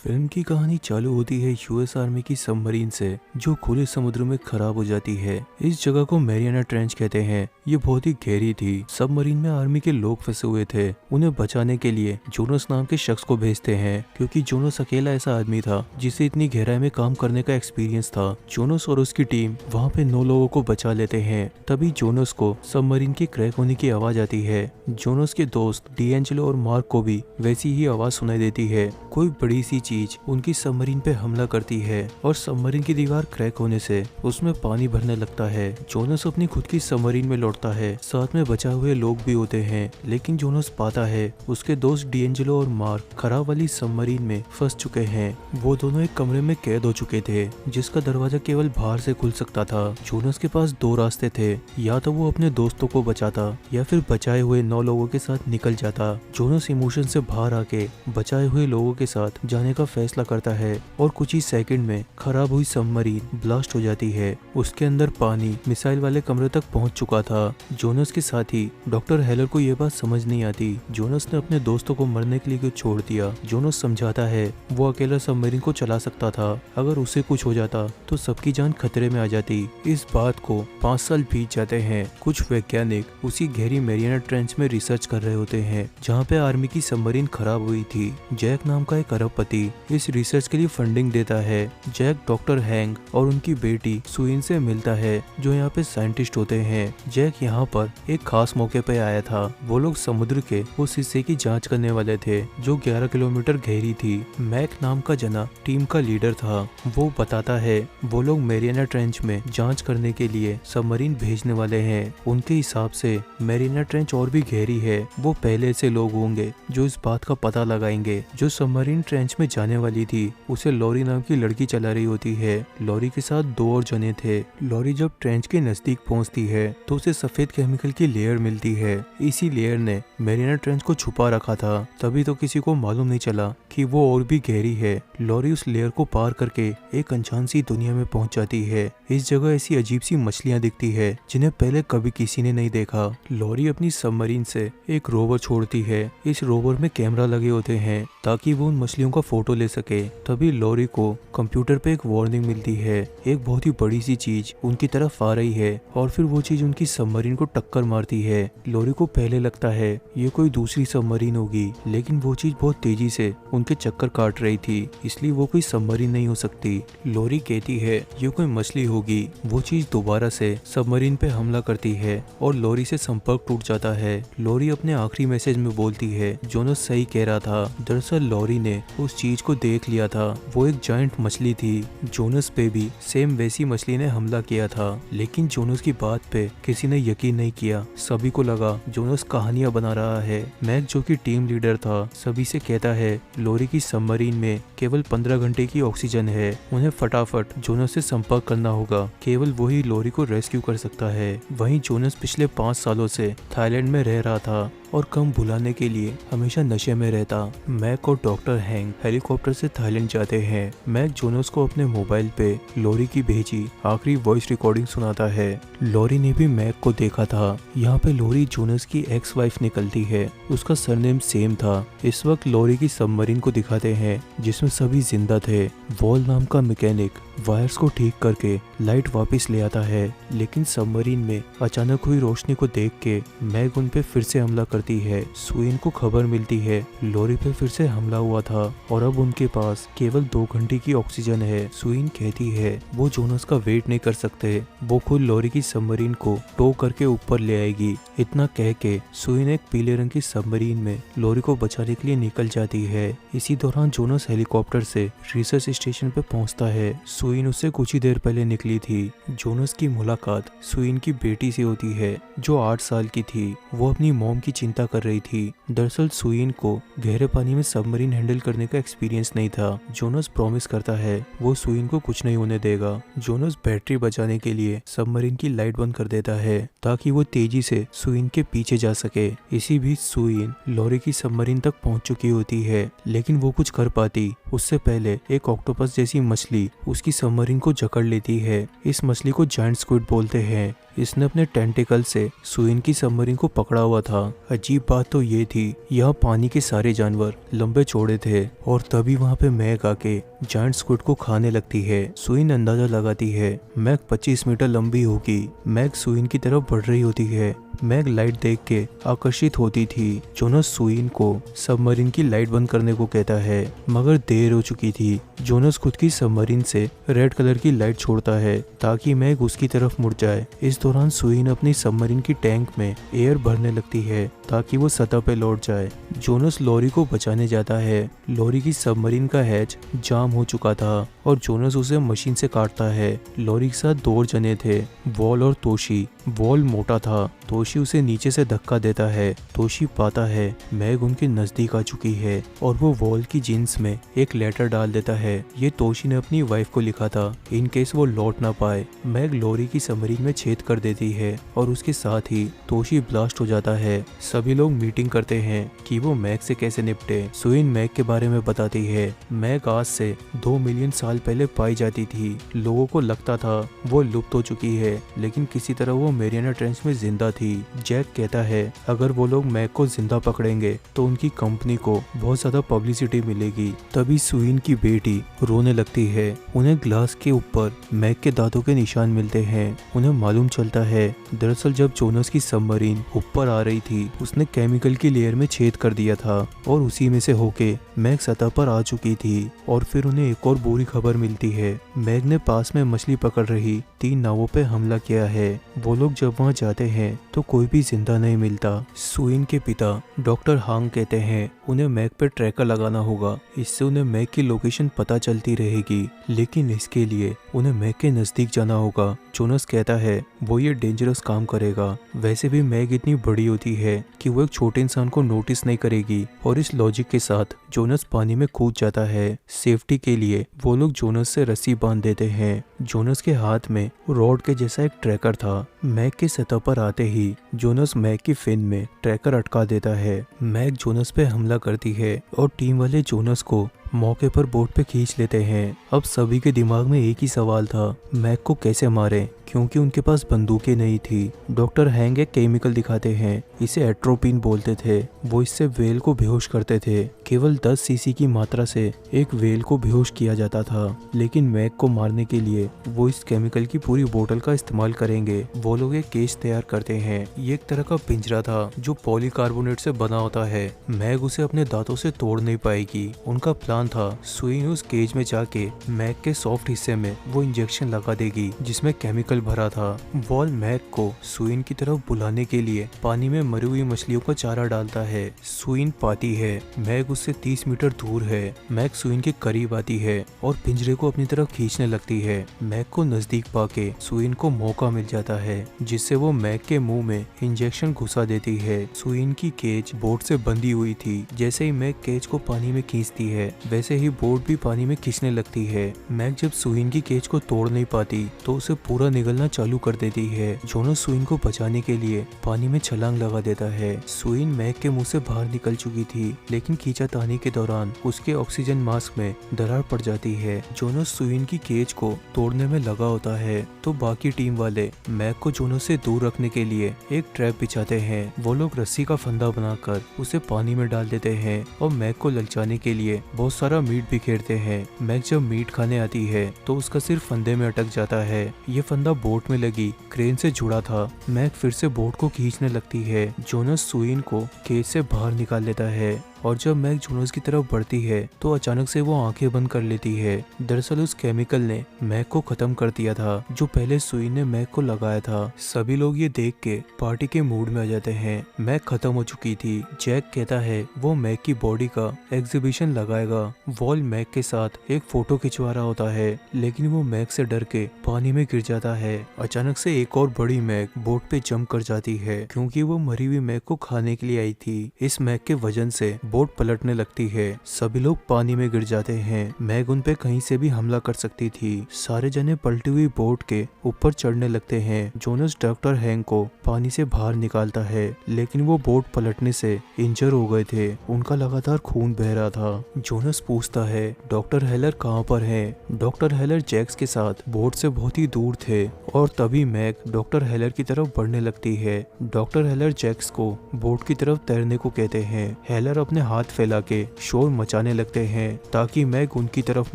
Film की कहानी चालू होती है यूएस आर्मी की सबमरीन से जो खुले समुद्र में खराब हो जाती है। इस जगह को मैरियाना ट्रेंच कहते हैं। ये बहुत ही गहरी थी। सबमरीन में आर्मी के लोग फंसे हुए थे। उन्हें बचाने के लिए जोनस नाम के शख्स को भेजते हैं क्योंकि जोनस अकेला ऐसा आदमी था जिसे इतनी गहराई में काम करने का एक्सपीरियंस था। जोनस और उसकी टीम वहाँ पे 9 लोगों को बचा लेते हैं। तभी जोनस को सबमरीन की क्रैक होने की आवाज आती है। जोनस के दोस्त डिएंजेलो और मार्क को भी वैसी ही आवाज सुनाई देती है। कोई बड़ी सी चीज उनकी सबमरीन पे हमला करती है और सबमरीन की दीवार क्रैक होने से उसमें पानी भरने लगता है। जोनस अपनी खुद की सबमरीन में लौटता है। साथ में बचाए हुए लोग भी होते हैं, लेकिन जोनस पाता है उसके दोस्त डिएंजेलो और मार्क खराब वाली सबमरीन में फंस चुके हैं। वो दोनों एक कमरे में कैद हो चुके थे जिसका दरवाजा केवल बाहर से खुल सकता था। जोनस के पास 2 रास्ते थे, या तो वो अपने दोस्तों को बचाता या फिर बचाए हुए 9 लोगों के साथ निकल जाता। जोनस इमोशन से बाहर आके बचाए हुए लोगों के साथ जाने का फैसला करता है और कुछ ही सेकंड में खराब हुई सबमरीन ब्लास्ट हो जाती है। उसके अंदर पानी मिसाइल वाले कमरे तक पहुंच चुका था। जोनस के साथ ही डॉक्टर हेलर को यह बात समझ नहीं आती। जोनस ने अपने दोस्तों को मरने के लिए क्यों छोड़ दिया। जोनस समझाता है वो अकेला सबमरीन को चला सकता था, अगर उसे कुछ हो जाता तो सबकी जान खतरे में आ जाती। इस बात को 5 साल बीत जाते हैं। कुछ वैज्ञानिक उसी गहरी मैरियाना ट्रेंच में रिसर्च कर रहे होते हैं जहाँ पे आर्मी की सबमरीन खराब हुई थी। जैक नाम का एक अरबपति इस रिसर्च के लिए फंडिंग देता है। जैक डॉक्टर हैंग और उनकी बेटी सुइन से मिलता है जो यहाँ पे साइंटिस्ट होते हैं। जैक यहाँ पर एक खास मौके पे आया था। वो लोग समुद्र के उस हिस्से की जांच करने वाले थे जो 11 किलोमीटर गहरी थी। मैक नाम का जना टीम का लीडर था। वो बताता है वो लोग मैरियाना ट्रेंच में जांच करने के लिए सबमरीन भेजने वाले हैं। उनके हिसाब से मैरियाना ट्रेंच और भी गहरी है। वो पहले से लोग होंगे जो इस बात का पता लगाएंगे। जो सबमरीन ट्रेंच में जाने वाली थी उसे लॉरी नाम की लड़की चला रही होती है। लॉरी के साथ 2 और जने थे। लॉरी जब ट्रेंच के नजदीक पहुंचती है तो उसे सफेद केमिकल की लेयर मिलती है। इसी लेयर ने मैरियाना ट्रेंच को छुपा रखा था, तभी तो किसी को मालूम नहीं चला कि वो और भी गहरी है। लॉरी उस लेयर को पार करके एक अनजान सी दुनिया में पहुंच जाती है। इस जगह ऐसी अजीब सी मछलियां दिखती है जिन्हें पहले कभी किसी ने नहीं देखा। लॉरी अपनी सबमरीन से एक रोवर छोड़ती है। इस रोवर में कैमरा लगे होते हैं ताकि वो उन मछलियों का फोटो ले सके। तभी लॉरी को कंप्यूटर पे एक वार्निंग मिलती है। एक बहुत ही बड़ी सी चीज उनकी तरफ आ रही है और फिर वो चीज उनकी सबमरीन को टक्कर मारती है। लॉरी को पहले लगता है ये कोई दूसरी सबमरीन होगी, लेकिन वो चीज बहुत तेजी से उनके चक्कर काट रही थी, इसलिए वो कोई सबमरीन नहीं हो सकती। लॉरी कहती है ये कोई मछली होगी। वो चीज दोबारा से सबमरीन पे हमला करती है और लॉरी से संपर्क टूट जाता है। लॉरी अपने आखिरी मैसेज में बोलती है जोनस सही कह रहा था। दरअसल लॉरी ने उस चीज को देख लिया था। वो एक जायंट मछली थी। जोनस पे भी सेम वैसी मछली ने हमला किया था, लेकिन जोनस की बात पे किसी ने यकीन नहीं किया। सभी को लगा जोनस कहानियां बना रहा है। मैक जो कि टीम लीडर था सभी से कहता है लॉरी की सबमरीन में केवल 15 घंटे की ऑक्सीजन है। उन्हें फटाफट जोनस से संपर्क करना होगा। केवल वही लॉरी को रेस्क्यू कर सकता है। वहीं जोनस पिछले 5 सालों से थाईलैंड में रह रहा था और कम भुलाने के लिए हमेशा नशे में रहता। मैक और डॉक्टर हैंग हेलीकॉप्टर से थाईलैंड जाते हैं। मैक जोनस को अपने मोबाइल पे लॉरी की भेजी आखिरी वॉइस रिकॉर्डिंग सुनाता है। लॉरी ने भी मैक को देखा था। यहाँ पे लॉरी जोनस की एक्स वाइफ निकलती है। उसका सरनेम सेम था। इस वक्त लॉरी की सबमरीन को दिखाते हैं जिसमें सभी जिंदा थे। वॉल नाम का मैकेनिक वायर्स को ठीक करके लाइट वापस ले आता है, लेकिन सबमरीन में अचानक हुई रोशनी को देख के मैग उन पे फिर से हमला करती है। सुइन को खबर मिलती है लॉरी पे फिर से हमला हुआ था और अब उनके पास केवल 2 घंटे की ऑक्सीजन है। सुइन कहती है वो जोनस का वेट नहीं कर सकते, वो खुद लॉरी की सबमरीन को टो करके ऊपर ले आएगी। इतना कह के सुइन एक पीले रंग की सबमरीन में लॉरी को बचाने के लिए निकल जाती है। इसी दौरान जोनस हेलीकॉप्टर से रिसर्च स्टेशन पे पहुंचता है। सुइन उससे कुछ ही देर पहले निकली थी। जोनस की मुलाकात सुइन की बेटी से होती है जो 8 साल की थी। वो अपनी मॉम की चिंता कर रही थी। दरअसल सुइन को गहरे पानी में सबमरीन हैंडल करने का एक्सपीरियंस नहीं था। जोनस प्रॉमिस करता है वो सुइन को कुछ नहीं होने देगा। जोनस बैटरी बचाने के लिए सबमरीन की लाइट बंद कर देता है ताकि वो तेजी से सुइन के पीछे जा सके। इसी बीच सुइन लॉरी की सबमरीन तक पहुंच चुकी होती है, लेकिन वो कुछ कर पाती उससे पहले एक ऑक्टोपस जैसी मछली उसकी सबमरीन को जकड़ लेती है। इस मछली को जायंट स्क्विड बोलते हैं। इसने अपने टेंटिकल से सुइन की सबमरीन को पकड़ा हुआ था। अजीब बात तो ये थी, यहाँ पानी के सारे जानवर लंबे चौड़े थे और तभी वहाँ पे मैग आके जायंट स्क्विड को खाने लगती है। सुइन अंदाजा लगाती है मैग 25 मीटर लंबी होगी। मैग सुइन की तरफ बढ़ रही होती है। मैग लाइट देख के आकर्षित होती थी। जोनस सुइन को सबमरीन की लाइट बंद करने को कहता है, मगर देर हो चुकी थी। जोनस खुद की सबमरीन से रेड कलर की लाइट छोड़ता है ताकि मैग उसकी तरफ मुड़ जाए। इस दौरान सुइन अपनी सबमरीन की टैंक में एयर भरने लगती है ताकि वो सतह पे लौट जाए। जोनस लॉरी को बचाने जाता है। लॉरी की सबमरीन का हैच जाम हो चुका था और जोनस उसे मशीन से काटता है। लॉरी के साथ 2 जने थे, वॉल और तोशी। वॉल मोटा था। तोशी उसे नीचे से धक्का देता है। तोशी पाता है मैग उनके नजदीक आ चुकी है और वो वॉल की जीन्स में एक लेटर डाल देता है। ये तोशी ने अपनी वाइफ को लिखा था इन केस वो लौट ना पाए। मैग लॉरी की सबमरीन में छेद कर देती है और उसके साथ ही तोशी ब्लास्ट हो जाता है। सभी लोग मीटिंग करते हैं कि वो मैग से कैसे निपटे। सुइन मैग के बारे में बताती है। मैग आज से 2 मिलियन साल पहले पाई जाती थी। लोगों को लगता था वो लुप्त हो चुकी है, लेकिन किसी तरह वो मैरियाना ट्रेंच में जिंदा थी। जैक कहता है अगर वो लोग मैग को जिंदा पकड़ेंगे तो उनकी कंपनी को बहुत ज्यादा पब्लिसिटी मिलेगी। तभी सुइन की बेटी रोने लगती है। उन्हें ग्लास के ऊपर मैग के दांतों के निशान मिलते हैं। उन्हें मालूम चलता है दरअसल जब जोनस की सबमरीन ऊपर आ रही थी उसने केमिकल की लेयर में छेद कर दिया था और उसी में से होके मैग सतह पर आ चुकी थी। और फिर उन्हें एक और बुरी खबर मिलती है। मैग ने पास में मछली पकड़ रही 3 नावों पे हमला किया है। वो लोग जब वहाँ जाते हैं तो कोई भी जिंदा नहीं मिलता। सुइन के पिता डॉक्टर हांग कहते हैं उन्हें मैग पे ट्रैकर लगाना होगा, इससे उन्हें मैग की लोकेशन पता चलती रहेगी, लेकिन इसके लिए उन्हें मैग के नजदीक जाना होगा। जोनस कहता है वो ये डेंजरस काम करेगा। वैसे भी मैग इतनी बड़ी होती है कि वो एक छोटे इंसान को नोटिस नहीं करेगी। और इस लॉजिक के साथ जोनस पानी में कूद जाता है। सेफ्टी के लिए वो लोग जोनस से रस्सी बांध देते हैं। जोनस के हाथ में रॉड के जैसा एक ट्रैकर था। मैग की सतह पर आते ही जोनस मैग की फिन में ट्रैकर अटका देता है। मैग जोनस पे हमला करती है और टीम वाले जोनस को मौके पर बोट पे खींच लेते हैं। अब सभी के दिमाग में एक ही सवाल था, मैग को कैसे मारें, क्योंकि उनके पास बंदूकें नहीं थी। डॉक्टर हैंग एक केमिकल दिखाते हैं, इसे एट्रोपिन बोलते थे। वो इससे वेल को बेहोश करते थे। केवल 10 सीसी की मात्रा से एक वेल को बेहोश किया जाता था, लेकिन मैग को मारने के लिए वो इस केमिकल की पूरी बोतल का इस्तेमाल करेंगे। वो लोग एक केज तैयार करते हैं। ये एक तरह का पिंजरा था जो पॉलीकार्बोनेट से बना होता है। मैग उसे अपने दांतों से तोड़ नहीं पाएगी। उनका प्लान था सुइन उस केज में जाके मैग के सॉफ्ट हिस्से में वो इंजेक्शन लगा देगी जिसमें केमिकल भरा था। वॉल मैग को सुइन की तरफ बुलाने के लिए पानी में मरी हुई मछलियों का चारा डालता है। सुइन पाती है मैग उससे 30 मीटर दूर है। मैग सुइन के करीब आती है और पिंजरे को अपनी तरफ खींचने लगती है। मैग को नजदीक पाके सुइन को मौका मिल जाता है जिससे वो मैग के मुंह में इंजेक्शन घुसा देती है। सुइन की केज बोट से बंधी हुई थी। जैसे ही मैग केज को पानी में खींचती है वैसे ही बोट भी पानी में खींचने लगती है। मैग जब सुइन की केज को तोड़ नहीं पाती तो उसे पूरा निगलना चालू कर देती है। जोनस सुइन को बचाने के लिए पानी में छलांग लगा देता है। सुइन मैग के मुंह से बाहर निकल चुकी थी, लेकिन खींचातानी के दौरान उसके ऑक्सीजन मास्क में दरार पड़ जाती है। जोनस सुइन की केज को तोड़ने में लगा होता है तो बाकी टीम वाले मैग को जोनस से दूर रखने के लिए एक ट्रैप बिछाते हैं। वो लोग रस्सी का फंदा बनाकर उसे पानी में डाल देते हैं और मैग को ललचाने के लिए बहुत सारा मीट बिखेरते हैं। मैग जब मीट खाने आती है तो उसका सिर्फ फंदे में अटक जाता है। ये फंदा बोट में लगी क्रेन से जुड़ा था। मैग फिर से बोट को खींचने लगती है। जोनस सुइन को केज से बाहर निकाल लेता है और जब मैग जोनस की तरफ बढ़ती है तो अचानक से वो आंखें बंद कर लेती है। दरअसल उस केमिकल ने मैग को खत्म कर दिया था जो पहले सुइन ने मैग को लगाया था। सभी लोग ये देख के पार्टी के मूड में आ जाते हैं। मैग खत्म हो चुकी थी। जैक कहता है वो मैग की बॉडी का एग्जीबिशन लगाएगा। वॉल मैग के साथ एक फोटो खिंचवा रहा होता है, लेकिन वो मैग से डर के पानी में गिर जाता है। अचानक से एक और बड़ी मैग बोट पे जंप कर जाती है क्योंकि वो मरी हुई मैग को खाने के लिए आई थी। इस मैग के वजन से बोट पलटने लगती है। सभी लोग पानी में गिर जाते हैं। मैग उन पे कहीं से भी हमला कर सकती थी। सारे जने पलटी हुई बोट के ऊपर चढ़ने लगते हैं। जोनस डॉक्टर हैंक को पानी से बाहर निकालता है, लेकिन वो बोट पलटने से इंजर हो गए थे। उनका लगातार खून बह रहा था। जोनस पूछता है डॉक्टर हेलर कहाँ पर है। डॉक्टर हेलर जैक्स के साथ बोट से बहुत ही दूर थे और तभी मैग डॉक्टर हेलर की तरफ बढ़ने लगती है। डॉक्टर हेलर जैक्स को बोट की तरफ तैरने को कहते हैं। हेलर अपने हाथ फैला के शोर मचाने लगते हैं ताकि मैग उनकी तरफ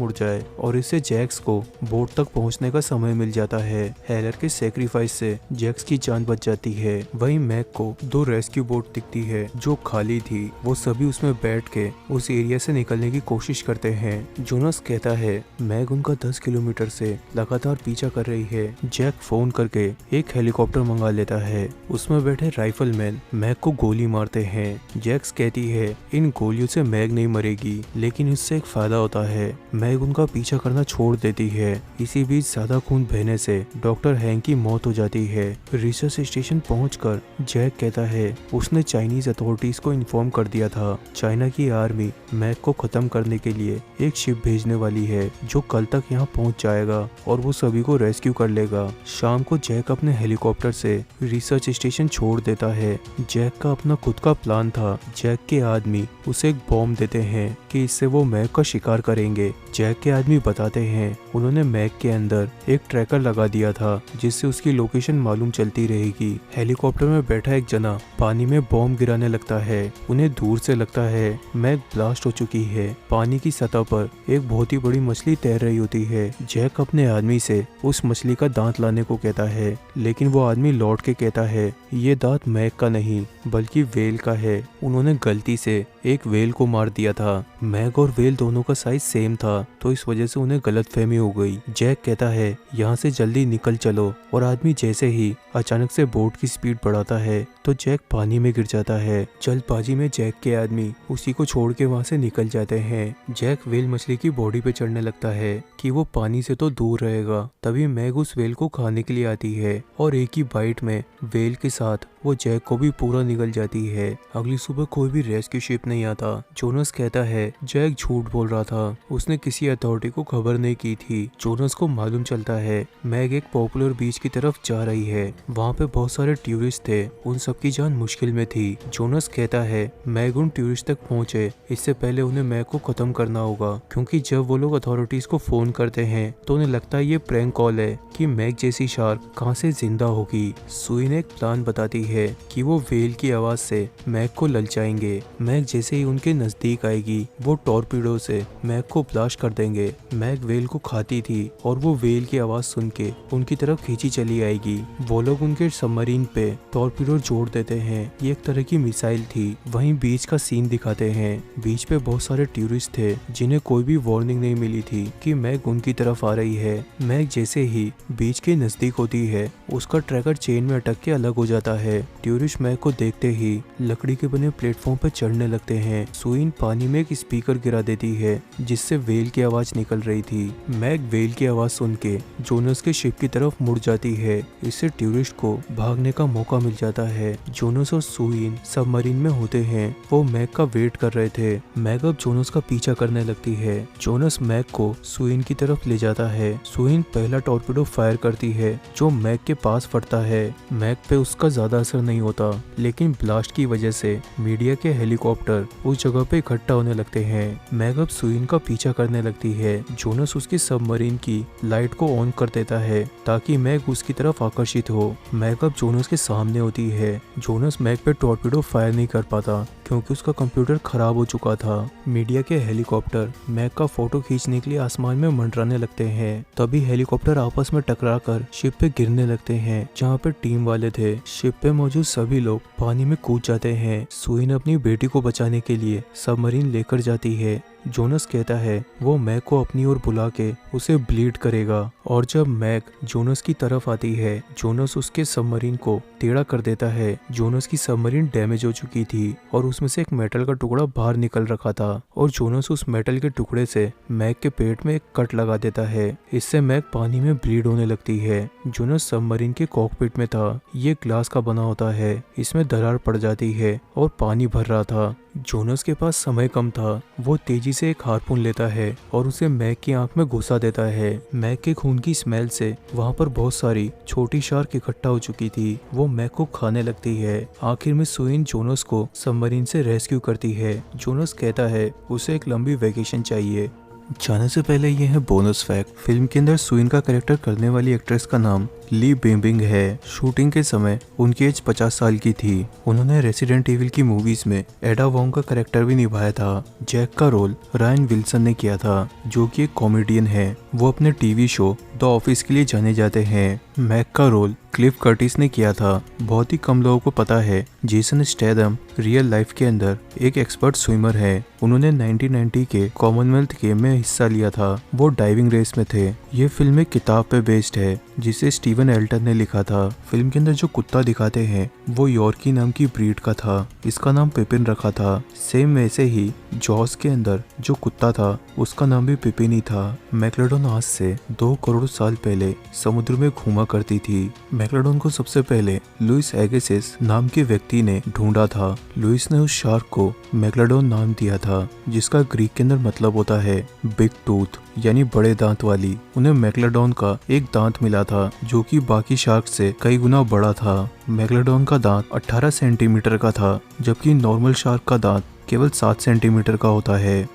मुड़ जाए और इससे जैक्स को बोट तक पहुंचने का समय मिल जाता है। हेलर के सेक्रीफाइस से जैक्स की जान बच जाती है। वहीं मैग को 2 रेस्क्यू बोट दिखती है जो खाली थी। वो सभी उसमें बैठ के उस एरिया से निकलने की कोशिश करते हैं। जोनस कहता है मैग उनका 10 किलोमीटर से लगातार पीछा कर रही है। जैक फोन करके एक हेलीकॉप्टर मंगा लेता है। उसमें बैठे राइफलमैन मैग को गोली मारते हैं। जैक्स कहती है इन गोलियों से मैग नहीं मरेगी, लेकिन इससे एक फायदा होता है। मैग उनका पीछा करना छोड़ देती है। इसी बीच ज्यादा खून बहने से डॉक्टर हैंक की मौत हो जाती है। रिसर्च स्टेशन पहुंचकर जैक कहता है उसने चाइनीज अथॉरिटीज को इन्फॉर्म कर दिया था। चाइना की आर्मी मैग को खत्म करने के लिए एक शिप भेजने वाली है जो कल तक यहाँ पहुंच जाएगा और वो सभी को रेस्क्यू कर लेगा। शाम को जैक अपने हेलीकॉप्टर से रिसर्च स्टेशन छोड़ देता है। जैक का अपना खुद का प्लान था। जैक के आदमी उसे एक बॉम्ब देते हैं कि इससे वो मैग का शिकार करेंगे। जैक के आदमी बताते हैं उन्होंने मैग के अंदर एक ट्रैकर लगा दिया था जिससे उसकी लोकेशन मालूम चलती रहेगी। हेलीकॉप्टर में बैठा एक जना पानी में बॉम्ब गिराने लगता है। उन्हें दूर से लगता है मैग ब्लास्ट हो चुकी है। पानी की सतह पर एक बहुत ही बड़ी मछली तैर रही होती है। जैक अपने आदमी से उस मछली का दांत लाने को कहता है, लेकिन वो आदमी लौट के कहता है ये दांत मैग का नहीं बल्कि वेल का है। उन्होंने गलती से एक वेल को मार दिया था। मैग और वेल दोनों का साइज सेम था, तो इस वजह से उन्हें गलतफहमी हो गई। जैक कहता है यहाँ से जल्दी निकल चलो और आदमी जैसे ही अचानक से बोट की स्पीड बढ़ाता है तो जैक पानी में गिर जाता है। जल्दबाजी में जैक के आदमी उसी को छोड़ के वहाँ से निकल जाते हैं। जैक वेल मछली की बॉडी पे चढ़ने लगता है कि वो पानी से तो दूर रहेगा। तभी मैग उस वेल को खाने के लिए आती है और एक ही बाइट में वेल के साथ वो जैक को भी पूरा निगल जाती है। अगली सुबह कोई भी रेस्क्यू शिप नहीं आता। जोनस कहता है जैक झूठ बोल रहा था, उसने किसी अथॉरिटी को खबर नहीं की थी। जोनस को मालूम चलता है मैग एक पॉपुलर बीच की तरफ जा रही है। वहाँ पे बहुत सारे टूरिस्ट थे, उन सबकी जान मुश्किल में थी। जोनस कहता है मैग उन टूरिस्ट तक पहुँचे, इससे पहले उन्हें मैग को खत्म करना होगा, क्योंकि जब वो लोग अथॉरिटीज को फोन करते हैं तो उन्हें लगता है ये प्रैंक कॉल है कि मैग जैसी शार्क कहाँ से जिंदा होगी। सुई ने एक प्लान बताती है कि वो वेल की आवाज से मैग को ललचाएंगे। मैग जैसे ही उनके नजदीक आएगी वो टॉर्पीडो से मैग को ब्लास्ट कर देंगे। मैग वेल को खाती थी और वो वेल की आवाज सुन के उनकी तरफ खींची चली आएगी। वो लोग उनके सबमरीन पे टॉर्पीडो जोड़ देते हैं। ये एक तरह की मिसाइल थी। वहीं बीच का सीन दिखाते हैं। बीच पे बहुत सारे टूरिस्ट थे जिन्हें कोई भी वार्निंग नहीं मिली थी कि मैग उनकी तरफ आ रही है। मैग जैसे ही बीच के नजदीक होती है उसका ट्रैकर चेन में अटक के अलग हो जाता है। टूरिस्ट मैग को देखते ही लकड़ी के बने प्लेटफॉर्म पर चढ़ने लगते हैं। सुइन पानी में एक स्पीकर गिरा देती है जिससे वेल की आवाज निकल रही थी। मैग वेल की आवाज सुन के जोनस के शिप की तरफ मुड़ जाती है। इससे टूरिस्ट को भागने का मौका मिल जाता है। जोनस और सुइन सबमरीन में होते हैं। वो मैग का वेट कर रहे थे। मैग अब जोनस का पीछा करने लगती है। जोनस मैग को सुइन की तरफ ले जाता है। सुइन पहला टॉर्पीडो फायर करती है जो मैग के पास फटता है। मैग पे उसका ज्यादा असर नहीं होता, लेकिन ब्लास्ट की वजह से मीडिया के हेलीकॉप्टर उस जगह पे इकट्ठा होने लगते हैं। मैग अब सुइन का पीछा करने लगती है। जोनस उसकी सबमरीन की लाइट को ऑन कर देता है ताकि मैग उसकी तरफ आकर्षित हो। मैग अब जोनस के सामने होती है। जोनस मैग पे टॉर्पीडो फायर नहीं कर पाता क्योंकि उसका कंप्यूटर खराब हो चुका था। मीडिया के हेलीकॉप्टर मैग का फोटो खींचने के लिए आसमान में मंडराने लगते हैं। तभी हेलीकॉप्टर आपस में टकराकर शिप पे गिरने लगते हैं जहाँ पे टीम वाले थे। शिप पे मौजूद सभी लोग पानी में कूद जाते हैं। सुइन अपनी बेटी को बचाने के लिए सबमरीन लेकर जाती है। जोनस कहता है वो मैग को अपनी ओर बुला के उसे ब्लीड करेगा। और जब मैक जोनस की तरफ आती है, जोनस उसके सबमरीन को टेढ़ा कर देता है। जोनस की सबमरीन डैमेज हो चुकी थी और उसमें से एक मेटल का टुकड़ा बाहर निकल रखा था और जोनस उस मेटल के टुकड़े से मैक के पेट में एक कट लगा देता है। इससे मैक पानी में ब्लीड होने लगती है। जोनस सबमरीन के कॉकपिट में था। ये ग्लास का बना होता है, इसमें दरार पड़ जाती है और पानी भर रहा था। जोनस के पास समय कम था। वो तेजी से एक हार्पून लेता है और उसे मैक की आंख में घुसा देता है। मैक के खून की स्मेल से वहाँ पर बहुत सारी छोटी शार्क इकट्ठा हो चुकी थी। वो मैक को खाने लगती है। आखिर में सुइन जोनस को सबमरीन से रेस्क्यू करती है। जोनस कहता है उसे एक लंबी वेकेशन चाहिए। जाने से पहले ये है बोनस फैक्ट। फिल्म के अंदर सुइन का कैरेक्टर करने वाली एक्ट्रेस का नाम ली बिंबिंग है। शूटिंग के समय उनकी एज 50 साल की थी। उन्होंने रेसिडेंट एविल की मूवीज में एडा वोंग का कैरेक्टर भी निभाया था। जैक का रोल रायन विल्सन ने किया था, जो कि एक कॉमेडियन है। वो अपने टीवी शो द ऑफिस के लिए जाने जाते हैं। मैक का रोल क्लिफ कर्टिस ने किया था। बहुत ही कम लोगों को पता है जेसन स्टैथम रियल लाइफ के अंदर एक एक्सपर्ट स्विमर है। उन्होंने 1990 के कॉमनवेल्थ गेम में हिस्सा लिया था। वो डाइविंग रेस में थे। ये फिल्म एक किताब पे बेस्ड है जिसे स्टीवन एल्टन ने लिखा था। फिल्म के अंदर जो कुत्ता दिखाते हैं वो यॉर्की नाम की ब्रीड का था। इसका नाम पिपिन रखा था। सेम वैसे ही जॉस के अंदर जो कुत्ता था उसका नाम भी पिपिन ही था। मैक्लोडॉन आज से 2 करोड़ साल पहले समुद्र में घूमा करती थी। मैक्लोडॉन को सबसे पहले लुइस एगेसिस नाम के व्यक्ति ने ढूंढा था। लुइस ने उस शार्क को मैक्लोडॉन नाम दिया था, जिसका ग्रीक के अंदर मतलब होता है बिग टूथ, यानी बड़े दांत वाली। उन्हें मैक्लोडॉन का एक दांत मिला था जो कि बाकी शार्क से कई गुना बड़ा था। मैक्लोडॉन का दांत 18 सेंटीमीटर का था, जबकि नॉर्मल शार्क का दांत केवल 7 सेंटीमीटर का होता है।